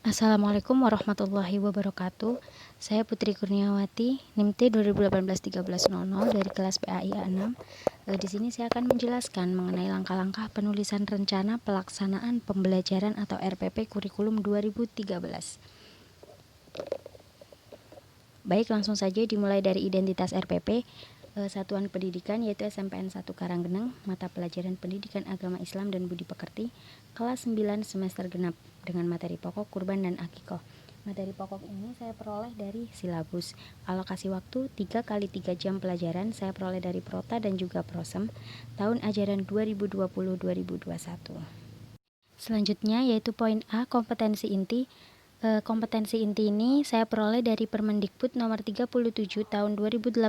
Assalamualaikum warahmatullahi wabarakatuh. Saya Putri Kurniawati, NIM T 2018-1300 dari kelas PAI A6. Di sini saya akan menjelaskan mengenai langkah-langkah penulisan rencana pelaksanaan pembelajaran atau RPP Kurikulum 2013. Baik, langsung saja dimulai dari identitas RPP. Satuan pendidikan yaitu SMPN 1 Karanggeneng, mata pelajaran Pendidikan Agama Islam dan Budi Pekerti, kelas 9 semester genap dengan materi pokok kurban dan akikoh. Materi pokok ini saya peroleh dari silabus. Alokasi waktu 3 kali 3 jam pelajaran saya peroleh dari Prota dan juga Prosem tahun ajaran 2020-2021. Selanjutnya yaitu poin A, kompetensi inti. Kompetensi inti ini saya peroleh dari Permendikbud nomor 37 tahun 2018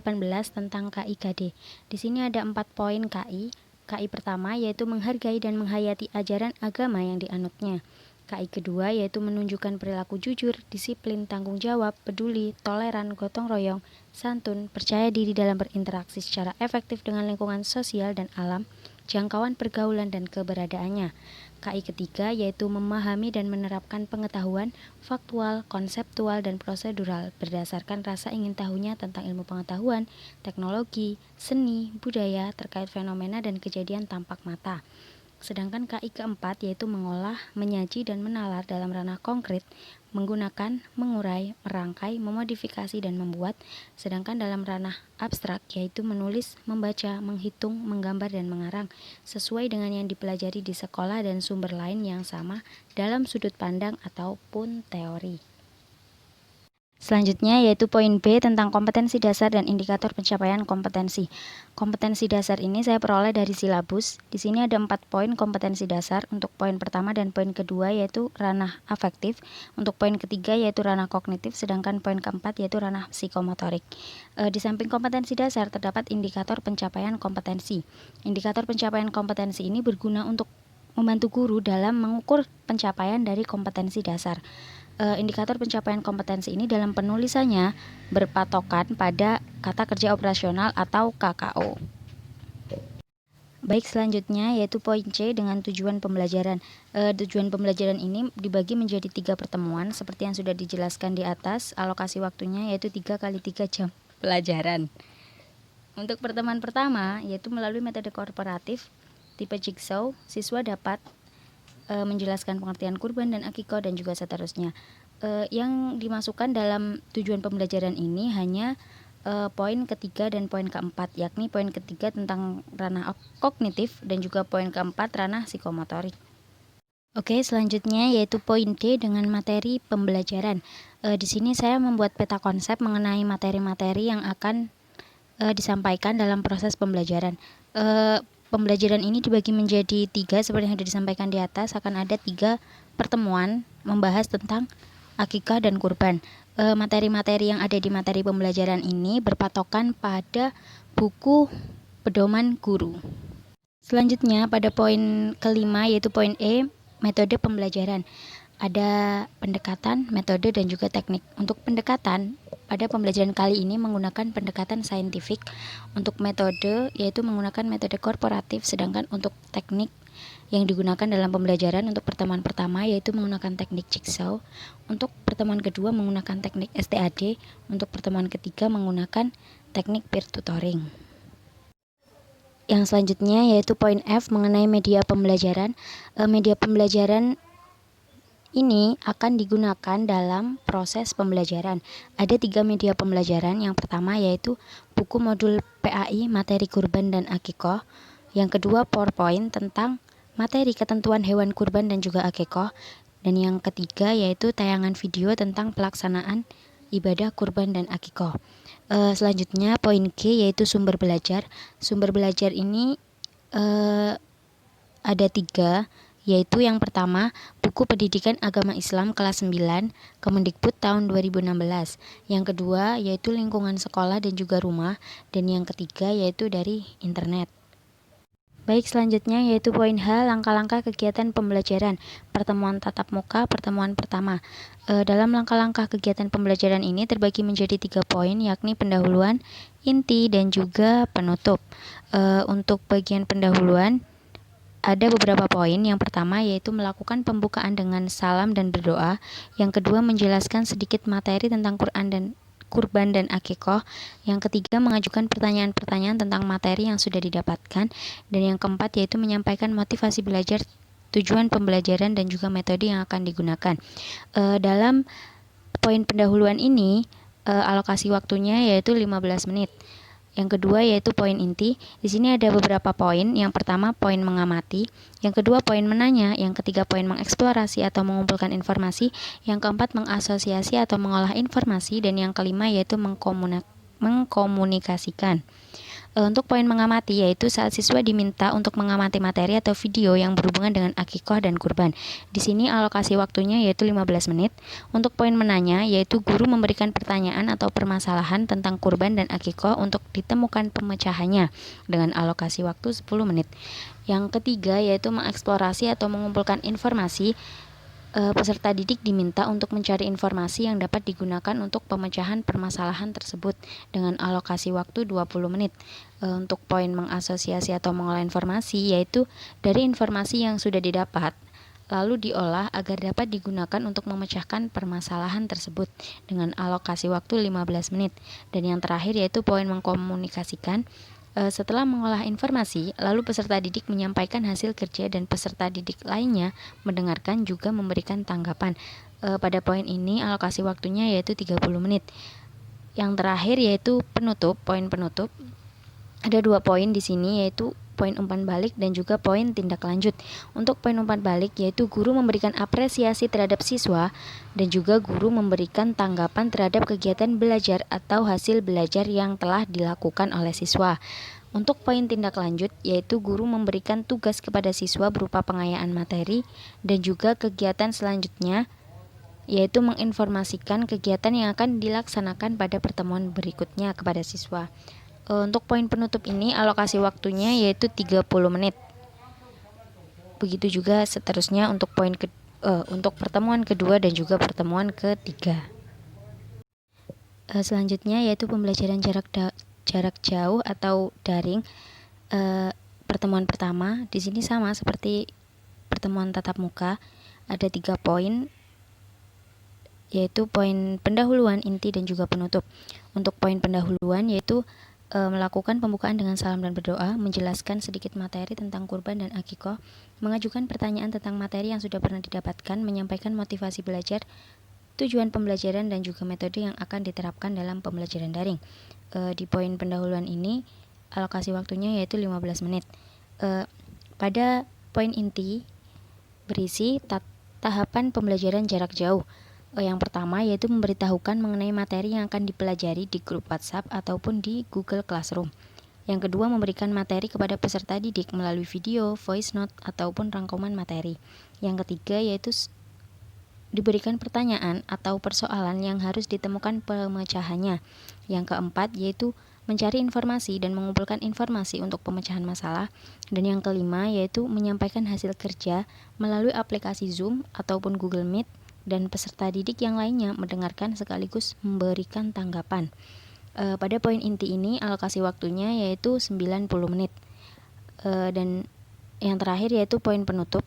tentang KIKD. Di sini ada 4 poin KI. KI pertama yaitu menghargai dan menghayati ajaran agama yang dianutnya. KI kedua yaitu menunjukkan perilaku jujur, disiplin, tanggung jawab, peduli, toleran, gotong royong, santun, percaya diri dalam berinteraksi secara efektif dengan lingkungan sosial dan alam, jangkauan pergaulan dan keberadaannya. KI ketiga yaitu memahami dan menerapkan pengetahuan faktual, konseptual, dan prosedural berdasarkan rasa ingin tahunya tentang ilmu pengetahuan, teknologi, seni, budaya terkait fenomena dan kejadian tampak mata. Sedangkan KI keempat yaitu mengolah, menyaji, dan menalar dalam ranah konkret, menggunakan, mengurai, merangkai, memodifikasi, dan membuat. Sedangkan dalam ranah abstrak yaitu menulis, membaca, menghitung, menggambar, dan mengarang sesuai dengan yang dipelajari di sekolah dan sumber lain yang sama dalam sudut pandang ataupun teori. Selanjutnya yaitu poin B tentang kompetensi dasar dan indikator pencapaian kompetensi. Kompetensi dasar ini saya peroleh dari silabus. Di sini ada 4 poin kompetensi dasar. Untuk poin pertama dan poin kedua yaitu ranah afektif. Untuk poin ketiga yaitu ranah kognitif, sedangkan poin keempat yaitu ranah psikomotorik. Di samping kompetensi dasar terdapat indikator pencapaian kompetensi. Indikator pencapaian kompetensi ini berguna untuk membantu guru dalam mengukur pencapaian dari kompetensi dasar. Indikator pencapaian kompetensi ini dalam penulisannya berpatokan pada kata kerja operasional atau KKO. Baik, selanjutnya yaitu poin C dengan tujuan pembelajaran. Tujuan pembelajaran ini dibagi menjadi 3 pertemuan seperti yang sudah dijelaskan di atas. Alokasi waktunya yaitu 3 kali 3 jam pelajaran. Untuk pertemuan pertama yaitu melalui metode korporatif tipe jigsaw, siswa dapat menjelaskan pengertian kurban dan akikoh dan juga seterusnya. Yang dimasukkan dalam tujuan pembelajaran ini hanya poin ketiga dan poin keempat, yakni poin ketiga tentang ranah kognitif dan juga poin keempat ranah psikomotorik. Oke, selanjutnya yaitu poin D dengan materi pembelajaran. Di sini saya membuat peta konsep mengenai materi-materi yang akan disampaikan dalam proses pembelajaran. Pembelajaran ini dibagi menjadi 3 seperti yang sudah disampaikan di atas. Akan ada 3 pertemuan membahas tentang akikah dan kurban. Materi-materi yang ada di materi pembelajaran ini berpatokan pada buku pedoman guru. Selanjutnya pada poin kelima yaitu poin E, metode pembelajaran. Ada pendekatan, metode, dan juga teknik. Untuk pendekatan, pada pembelajaran kali ini menggunakan pendekatan saintifik. Untuk metode, yaitu menggunakan metode korporatif, sedangkan untuk teknik yang digunakan dalam pembelajaran untuk pertemuan pertama yaitu menggunakan teknik jigsaw. Untuk pertemuan kedua menggunakan teknik STAD. Untuk pertemuan ketiga menggunakan teknik peer tutoring. Yang selanjutnya yaitu poin F mengenai media pembelajaran. Media pembelajaran ini akan digunakan dalam proses pembelajaran. Ada 3 media pembelajaran. Yang pertama yaitu buku modul PAI materi kurban dan akikoh. Yang kedua PowerPoint tentang materi ketentuan hewan kurban dan juga akikoh. Dan yang ketiga yaitu tayangan video tentang pelaksanaan ibadah kurban dan akikoh. Selanjutnya poin G yaitu sumber belajar. Sumber belajar ini ada 3, yaitu yang pertama buku Pendidikan Agama Islam kelas 9 Kemendikbud tahun 2016. Yang kedua yaitu lingkungan sekolah dan juga rumah, dan yang ketiga yaitu dari internet. Baik, selanjutnya yaitu poin H, langkah-langkah kegiatan pembelajaran. Pertemuan tatap muka, pertemuan pertama. Dalam langkah-langkah kegiatan pembelajaran ini terbagi menjadi 3 poin, yakni pendahuluan, inti, dan juga penutup. Untuk bagian pendahuluan ada beberapa poin. Yang pertama yaitu melakukan pembukaan dengan salam dan berdoa. Yang kedua menjelaskan sedikit materi tentang kurban dan akikoh. Yang ketiga mengajukan pertanyaan-pertanyaan tentang materi yang sudah didapatkan. Dan yang keempat yaitu menyampaikan motivasi belajar, tujuan pembelajaran dan juga metode yang akan digunakan. Dalam poin pendahuluan ini alokasi waktunya yaitu 15 menit. Yang kedua yaitu poin inti. Di sini ada beberapa poin. Yang pertama poin mengamati, yang kedua poin menanya, yang ketiga poin mengeksplorasi atau mengumpulkan informasi, yang keempat mengasosiasi atau mengolah informasi, dan yang kelima yaitu mengkomunikasikan. Untuk poin mengamati yaitu saat siswa diminta untuk mengamati materi atau video yang berhubungan dengan akikoh dan kurban. Di sini alokasi waktunya yaitu 15 menit. Untuk poin menanya yaitu guru memberikan pertanyaan atau permasalahan tentang kurban dan akikoh untuk ditemukan pemecahannya dengan alokasi waktu 10 menit. Yang ketiga yaitu mengeksplorasi atau mengumpulkan informasi. Peserta didik diminta untuk mencari informasi yang dapat digunakan untuk pemecahan permasalahan tersebut dengan alokasi waktu 20 menit. Untuk poin mengasosiasi atau mengolah informasi yaitu dari informasi yang sudah didapat lalu diolah agar dapat digunakan untuk memecahkan permasalahan tersebut dengan alokasi waktu 15 menit. Dan yang terakhir yaitu poin mengkomunikasikan. Setelah mengolah informasi, lalu peserta didik menyampaikan hasil kerja dan peserta didik lainnya mendengarkan juga memberikan tanggapan. Pada poin ini alokasi waktunya yaitu 30 menit. Yang terakhir yaitu penutup, poin penutup. Ada 2 poin di sini yaitu poin umpan balik dan juga poin tindak lanjut. Untuk poin umpan balik yaitu guru memberikan apresiasi terhadap siswa dan juga guru memberikan tanggapan terhadap kegiatan belajar atau hasil belajar yang telah dilakukan oleh siswa. Untuk poin tindak lanjut yaitu guru memberikan tugas kepada siswa berupa pengayaan materi dan juga kegiatan selanjutnya yaitu menginformasikan kegiatan yang akan dilaksanakan pada pertemuan berikutnya kepada siswa. Untuk poin penutup ini alokasi waktunya yaitu 30 menit. Begitu juga seterusnya untuk untuk pertemuan kedua dan juga pertemuan ketiga. Selanjutnya yaitu pembelajaran jarak jauh atau daring. Pertemuan pertama di sini sama seperti pertemuan tatap muka, ada 3 poin yaitu poin pendahuluan, inti dan juga penutup. Untuk poin pendahuluan yaitu melakukan pembukaan dengan salam dan berdoa, menjelaskan sedikit materi tentang kurban dan akikoh, mengajukan pertanyaan tentang materi yang sudah pernah didapatkan, menyampaikan motivasi belajar, tujuan pembelajaran dan juga metode yang akan diterapkan dalam pembelajaran daring. Di poin pendahuluan ini alokasi waktunya yaitu 15 menit. Pada poin inti berisi tahapan pembelajaran jarak jauh. Yang pertama yaitu memberitahukan mengenai materi yang akan dipelajari di grup WhatsApp ataupun di Google Classroom. Yang kedua memberikan materi kepada peserta didik melalui video, voice note ataupun rangkuman materi. Yang ketiga yaitu diberikan pertanyaan atau persoalan yang harus ditemukan pemecahannya. Yang keempat yaitu mencari informasi dan mengumpulkan informasi untuk pemecahan masalah. Dan yang kelima yaitu menyampaikan hasil kerja melalui aplikasi Zoom ataupun Google Meet, dan peserta didik yang lainnya mendengarkan sekaligus memberikan tanggapan. Pada poin inti ini alokasi waktunya yaitu 90 menit. Dan yang terakhir yaitu poin penutup.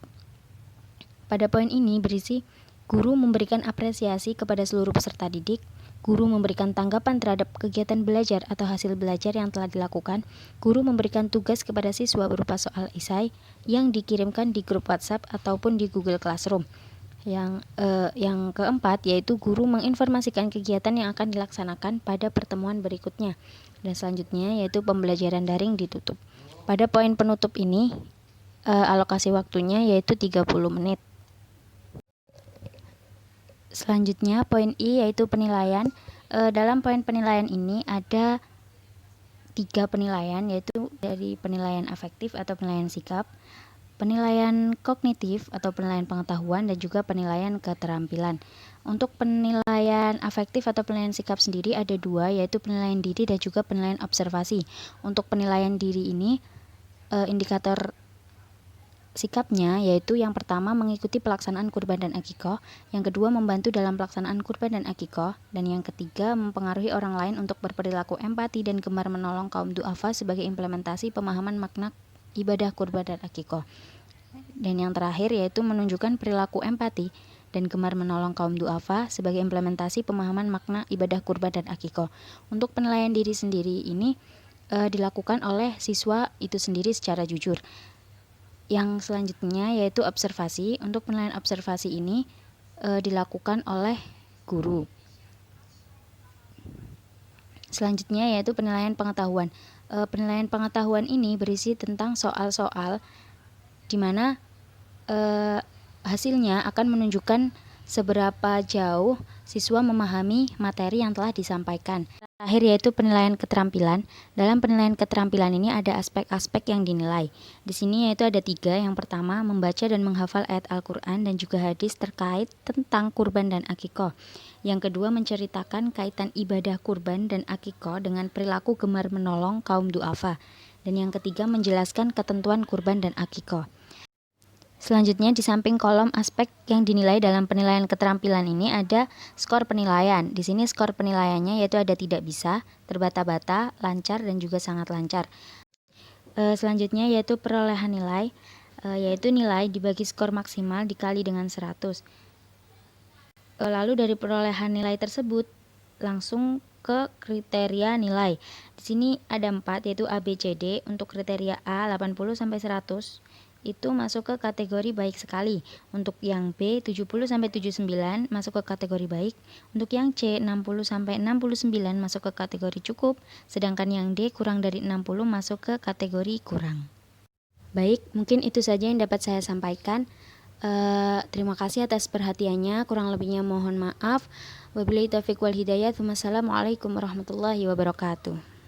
Pada poin ini berisi guru memberikan apresiasi kepada seluruh peserta didik, guru memberikan tanggapan terhadap kegiatan belajar atau hasil belajar yang telah dilakukan, guru memberikan tugas kepada siswa berupa soal esai yang dikirimkan di grup WhatsApp ataupun di Google Classroom. Yang keempat yaitu guru menginformasikan kegiatan yang akan dilaksanakan pada pertemuan berikutnya. Dan selanjutnya yaitu pembelajaran daring ditutup. Pada poin penutup ini alokasi waktunya yaitu 30 menit. Selanjutnya poin I yaitu penilaian. Dalam poin penilaian ini ada 3 penilaian yaitu dari penilaian afektif atau penilaian sikap, penilaian kognitif atau penilaian pengetahuan, dan juga penilaian keterampilan. Untuk penilaian afektif atau penilaian sikap sendiri ada 2 yaitu penilaian diri dan juga penilaian observasi. Untuk penilaian diri ini indikator sikapnya yaitu yang pertama mengikuti pelaksanaan kurban dan akikoh, yang kedua membantu dalam pelaksanaan kurban dan akikoh, dan yang ketiga mempengaruhi orang lain untuk berperilaku empati dan gemar menolong kaum du'afa sebagai implementasi pemahaman makna ibadah kurban dan akikoh. Dan yang terakhir yaitu menunjukkan perilaku empati dan gemar menolong kaum duafa sebagai implementasi pemahaman makna ibadah kurban dan akikoh. Untuk penilaian diri sendiri ini dilakukan oleh siswa itu sendiri secara jujur. Yang selanjutnya yaitu observasi. Untuk penilaian observasi ini dilakukan oleh guru. Selanjutnya yaitu penilaian pengetahuan. Penilaian pengetahuan ini berisi tentang soal-soal di mana hasilnya akan menunjukkan seberapa jauh siswa memahami materi yang telah disampaikan. Terakhir yaitu penilaian keterampilan. Dalam penilaian keterampilan ini ada aspek-aspek yang dinilai. Di sini yaitu ada 3. Yang pertama, membaca dan menghafal ayat Al-Quran dan juga hadis terkait tentang kurban dan akikoh. Yang kedua, menceritakan kaitan ibadah kurban dan akikoh dengan perilaku gemar menolong kaum duafa. Dan yang ketiga, menjelaskan ketentuan kurban dan akikoh. Selanjutnya di samping kolom aspek yang dinilai dalam penilaian keterampilan ini ada skor penilaian. Di sini skor penilaiannya yaitu ada tidak bisa, terbata-bata, lancar dan juga sangat lancar. Selanjutnya yaitu perolehan nilai, yaitu nilai dibagi skor maksimal dikali dengan 100. Lalu dari perolehan nilai tersebut langsung ke kriteria nilai. Di sini ada 4 yaitu A, B, C, D. Untuk kriteria A 80 sampai 100 itu masuk ke kategori baik sekali. Untuk yang B 70 sampai 79 masuk ke kategori baik. Untuk yang C 60 sampai 69 masuk ke kategori cukup, sedangkan yang D kurang dari 60 masuk ke kategori kurang. Baik, mungkin itu saja yang dapat saya sampaikan. Terima kasih atas perhatiannya, kurang lebihnya mohon maaf. Wabillahi taufiq wal hidayah. Wassalamualaikum warahmatullahi wabarakatuh.